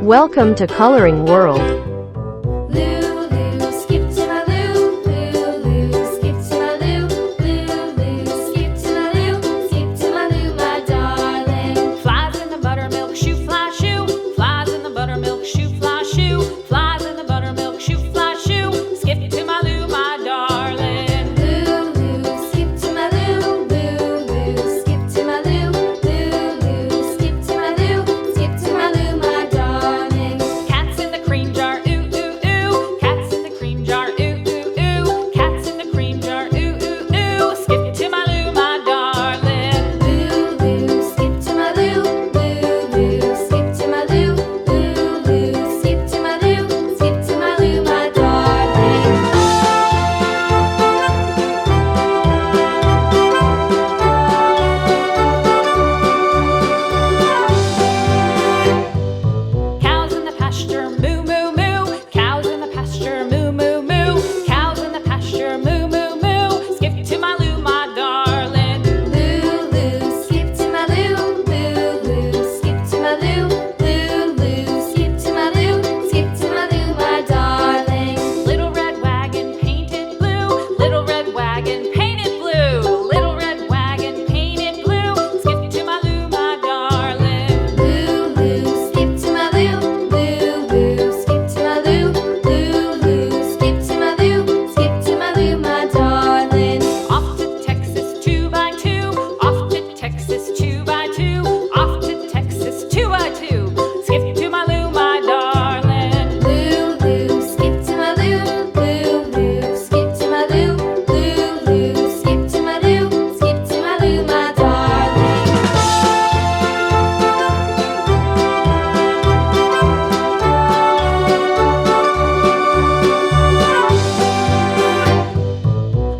Welcome to Coloring World. Lulu, skip to my Lou. Lulu, skip to my Lou. Lulu, skip to my Lou. Skip to my Lou, my darling. Flies in the buttermilk shoe, fly shoe. Flies in the buttermilk shoe, fly shoe. Flies in the buttermilk shoe, fly shoe. Skip to my Lou, my darling. Lulu, skip to my Lou. Lulu, skip to my Lou. Lulu, skip to my Lou. Skip to my Lou, my darling. Cats in the cream jar, ooh, ooh, ooh. Cats in the cream jar, ooh, ooh, ooh. Cats in the cream jar, ooh, ooh, ooh. Skip to my Lou, my darling. Lulu, skip to my Lou. Lulu, skip to my Lou. Lulu, skip to my Lou. Skip to my Lou, my darling. Cows in the pasture, moo, moo, moo. Cows in the pasture, moo, moo, moo. Cows in the pasture, moo, moo, moo. Skip to my Lou, my darling. Lulu, skip to my Lou. Lulu, skip to my Lou. Lulu, skip to my Lou. Skip to my Lou, my darling. Little red wagon painted blue. Little red wagon painted blue. Little red wagon painted blue. Skip to my Lou, my darling. Lulu, skip to my Lou. Lulu, skip to my Lou. Lulu, skip to my Lou. Skip to my Lou, my darling. Off to Texas 2x2. Off to Texas 2x2. Off to Texas 2x2. Skip to my Lou, my darling. Lulu, skip to my Lou. Lulu, skip to my Lou. Lulu, skip to my Lou. Skip to my Lou, my darling.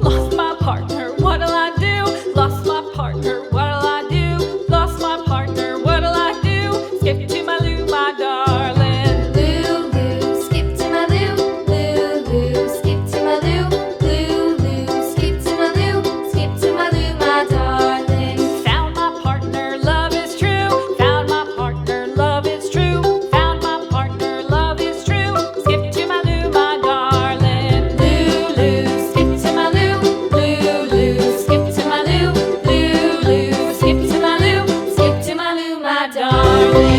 Lost my partner, what'll I do? Lost my partner, what'll I do? Lost my partner, what'll I do? Skip to my Lou, my darling. Lulu, skip to my Lou. Lulu, skip to my Lou. Lulu, skip to my Lou. Skip to my Lou, my darling. Found my partner, love is true. Found my partner, love is true. Found my partner, love is true. Skip to my Lou, my darling. Lulu, skip to my Lou. Lulu, skip to my Lou. Lulu, skip to my Lou. Skip to my Lou, my darling.